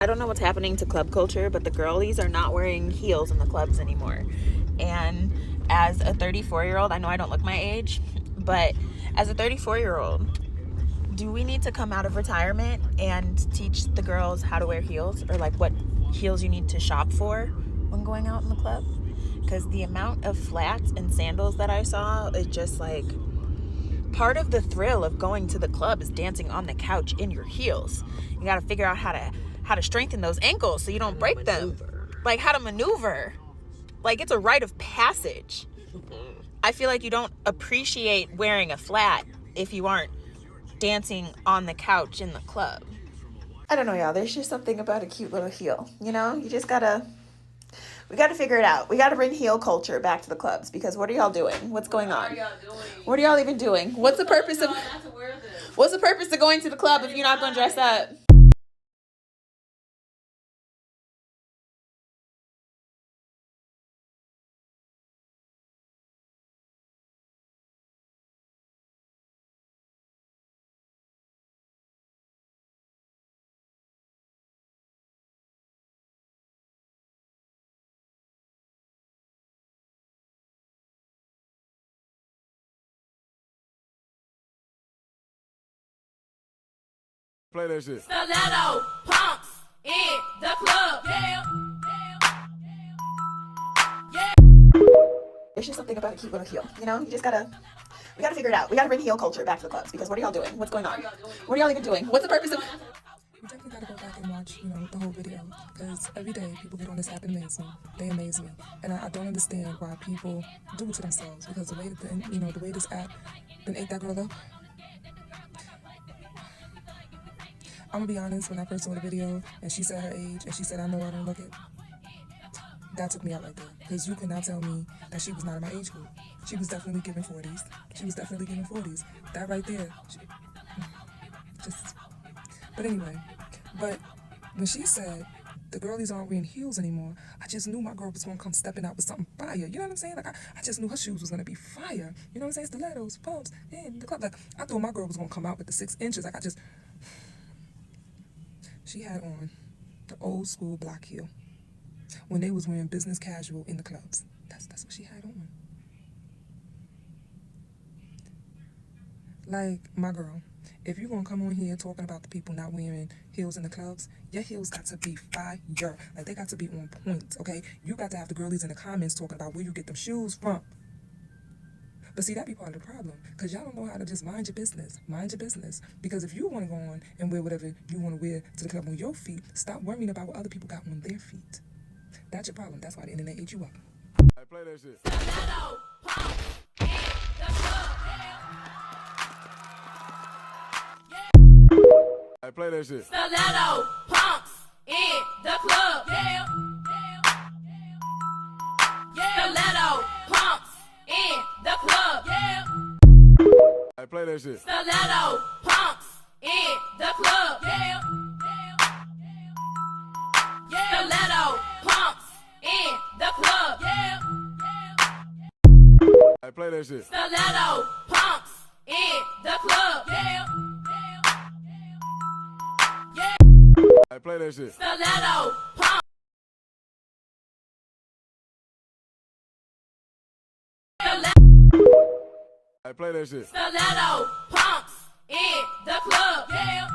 I don't know what's happening to club culture, but the girlies are not wearing heels in the clubs anymore. And as a 34-year-old, I know I don't look my age, but as a 34-year-old, do we need to come out of retirement and teach the girls how to wear heels, or like what heels you need to shop for when going out in the club? Because the amount of flats and sandals that I saw is just like, part of the thrill of going to the club is dancing on the couch in your heels. You got to figure out how to strengthen those ankles so you don't break them. Like how to maneuver. Like it's a rite of passage. I feel like you don't appreciate wearing a flat if you aren't dancing on the couch in the club. I don't know, y'all. There's just something about a cute little heel. You know, we gotta figure it out. We gotta bring heel culture back to the clubs, because what are y'all doing? What's going on? What are y'all even doing? What's the purpose of going to the club if you're not gonna dress up? Play that shit. Stiletto pumps in the club. Yeah. There's just something about a cute little heel. You know, we gotta figure it out. We gotta bring heel culture back to the clubs, because what are y'all doing? What's going on? What are y'all even doing? What's the purpose of... You definitely gotta go back and watch, the whole video, because every day people get on this app and amaze me. They amaze me, and I don't understand why people do it to themselves. Because the way that the way this app then ate that girl up. I'm gonna be honest. When I first saw the video and she said her age and she said, "I know I don't look it," that took me out right there, because you could not tell me that she was not in my age group. She was definitely giving 40s. She was definitely giving 40s. That right there, just. But anyway, when she said the girlies aren't wearing heels anymore, I just knew my girl was gonna come stepping out with something fire. You know what I'm saying? Like I just knew her shoes was gonna be fire. You know what I'm saying? Stilettos, pumps, in the club. Like I thought my girl was gonna come out with the 6 inches. Like she had on the old school block heel when they was wearing business casual in the clubs. That's what she had on. Like, my girl, if you're gonna come on here talking about the people not wearing heels in the clubs, your heels got to be fire. Like, they got to be on point, okay? You got to have the girlies in the comments talking about where you get them shoes from. But see, that be part of the problem, because y'all don't know how to just mind your business. Mind your business. Because if you want to go on and wear whatever you want to wear to the club on your feet, stop worrying about what other people got on their feet. That's your problem. That's why the internet ate you up. Hey, play that shit. Stiletto pumps in the club. Hey, play that shit. Stiletto pumps in the club. Yeah. Stiletto pumps in the club. Yeah. Hey, play that shit. Stiletto pumps in the club. Yeah. Stiletto pumps in the club. Yeah. Hey, play that shit. Stiletto pumps in the club. Yeah. Hey, play that shit. Stiletto pumps. Hey, play that shit. Stiletto pumps in the club. Yeah.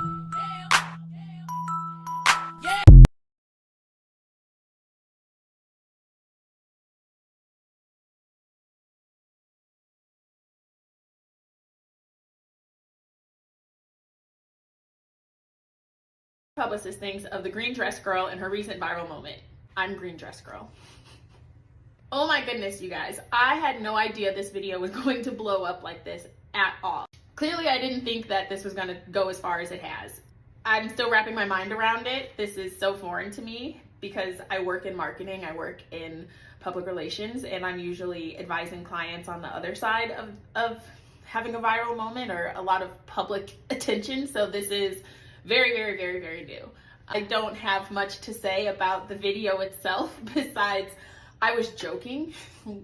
Publicist thinks of the green dress girl and her recent viral moment. I'm green dress girl. Oh my goodness, you guys. I had no idea this video was going to blow up like this at all. Clearly, I didn't think that this was going to go as far as it has. I'm still wrapping my mind around it. This is so foreign to me because I work in marketing, I work in public relations, and I'm usually advising clients on the other side of having a viral moment or a lot of public attention. So this is very, very, very, very new. I don't have much to say about the video itself besides I was joking.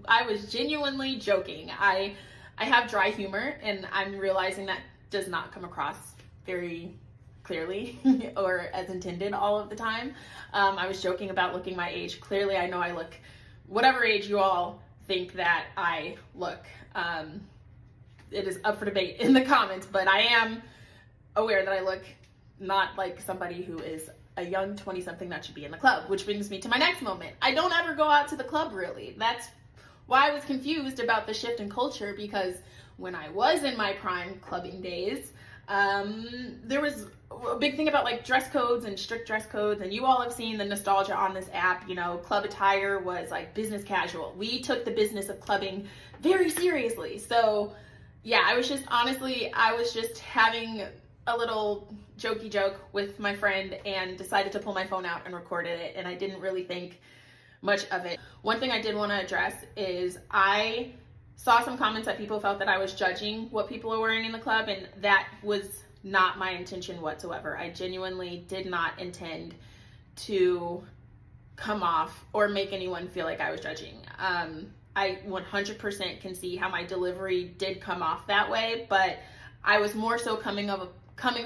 I was genuinely joking. I have dry humor, and I'm realizing that does not come across very clearly or as intended all of the time. I was joking about looking my age. Clearly, I know I look whatever age you all think that I look. It is up for debate in the comments, but I am aware that I look not like somebody who is a young 20-something that should be in the club, which brings me to my next moment. I don't ever go out to the club, really. That's why I was confused about the shift in culture, because when I was in my prime clubbing days, there was a big thing about like dress codes and strict dress codes, and you all have seen the nostalgia on this app. You know, club attire was like business casual. We took the business of clubbing very seriously. So yeah, I was just having a little jokey joke with my friend and decided to pull my phone out and recorded it, and I didn't really think much of it. One thing I did want to address is I saw some comments that people felt that I was judging what people are wearing in the club, and that was not my intention whatsoever. I genuinely did not intend to come off or make anyone feel like I was judging. I 100% can see how my delivery did come off that way, but I was more so coming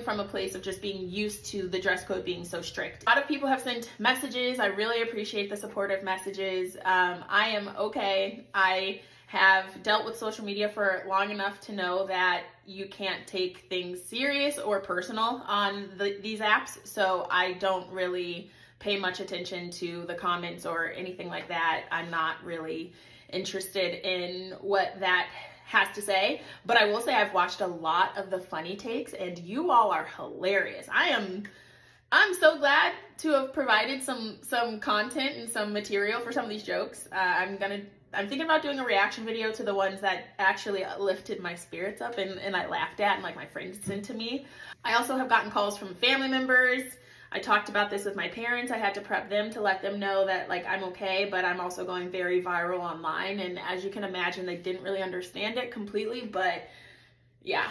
from a place of just being used to the dress code being so strict. A lot of people have sent messages. I really appreciate the supportive messages. I am okay. I have dealt with social media for long enough to know that you can't take things serious or personal on these apps, so I don't really pay much attention to the comments or anything like that. I'm not really interested in what that has to say, but I will say I've watched a lot of the funny takes, and you all are hilarious. I'm so glad to have provided some content and some material for some of these jokes. I'm thinking about doing a reaction video to the ones that actually lifted my spirits up and I laughed at and like my friends sent to me. I also have gotten calls from family members. I talked about this with my parents. I had to prep them to let them know that like I'm okay, but I'm also going very viral online. And as you can imagine, they didn't really understand it completely, but yeah,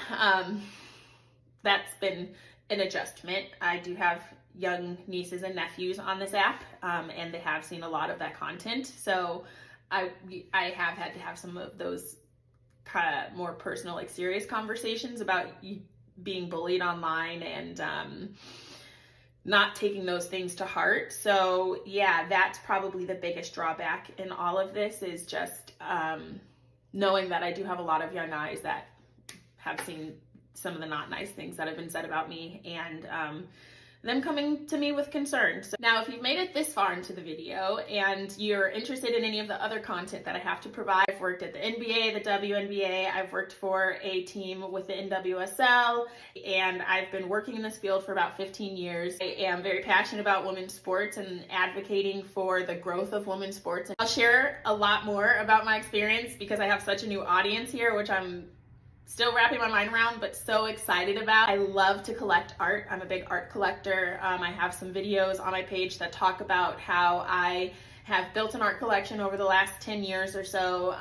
that's been an adjustment. I do have young nieces and nephews on this app, and they have seen a lot of that content. So I have had to have some of those kind of more personal, like serious conversations about being bullied online and not taking those things to heart. So yeah, that's probably the biggest drawback in all of this, is just knowing that I do have a lot of young eyes that have seen some of the not nice things that have been said about me, and them coming to me with concerns. So now, if you've made it this far into the video and you're interested in any of the other content that I have to provide, I've worked at the NBA, the WNBA, I've worked for a team with the NWSL, and I've been working in this field for about 15 years. I am very passionate about women's sports and advocating for the growth of women's sports. And I'll share a lot more about my experience because I have such a new audience here, which I'm still wrapping my mind around, but so excited about. I love to collect art. I'm a big art collector. I have some videos on my page that talk about how I have built an art collection over the last 10 years or so,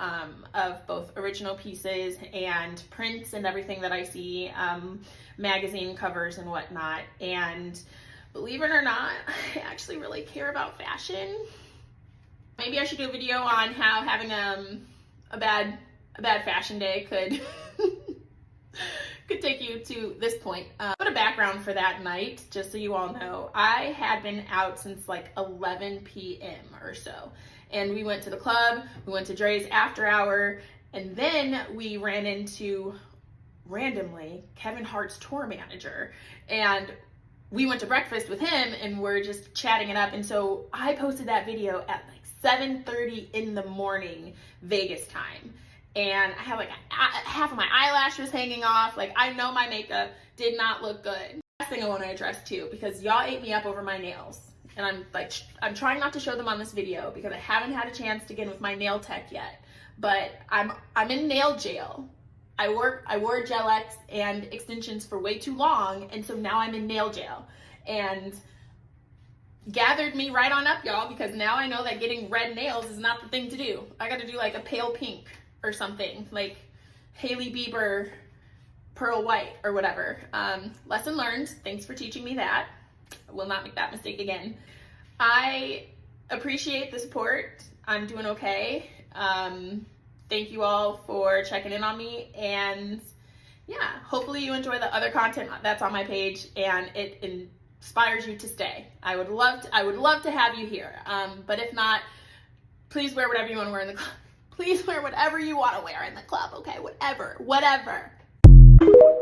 of both original pieces and prints and everything that I see, magazine covers and whatnot. And believe it or not, I actually really care about fashion. Maybe I should do a video on how having a bad fashion day could take you to this point. Put a background for that night, just so you all know. I had been out since like 11 p.m. or so, and we went to the club, we went to Dre's after hour, and then we ran into, randomly, Kevin Hart's tour manager, and we went to breakfast with him and we're just chatting it up. And so I posted that video at like 7:30 in the morning Vegas time, and I have like half of my eyelashes hanging off. Like, I know my makeup did not look good. Last thing I want to address too, because y'all ate me up over my nails, and I'm trying not to show them on this video because I haven't had a chance to get in with my nail tech yet, but I'm in nail jail. I wore gel X and extensions for way too long, and so now I'm in nail jail. And gathered me right on up, y'all, because now I know that getting red nails is not the thing to do. I got to do like a pale pink or something, like Hailey Bieber pearl white or whatever. Lesson learned. Thanks for teaching me that. I will not make that mistake again. I appreciate the support. I'm doing okay. Thank you all for checking in on me, and yeah, hopefully you enjoy the other content that's on my page and it inspires you to stay. I would love to have you here. But if not, please wear whatever you want to wear in the club. Please wear whatever you want to wear in the club, okay? Whatever.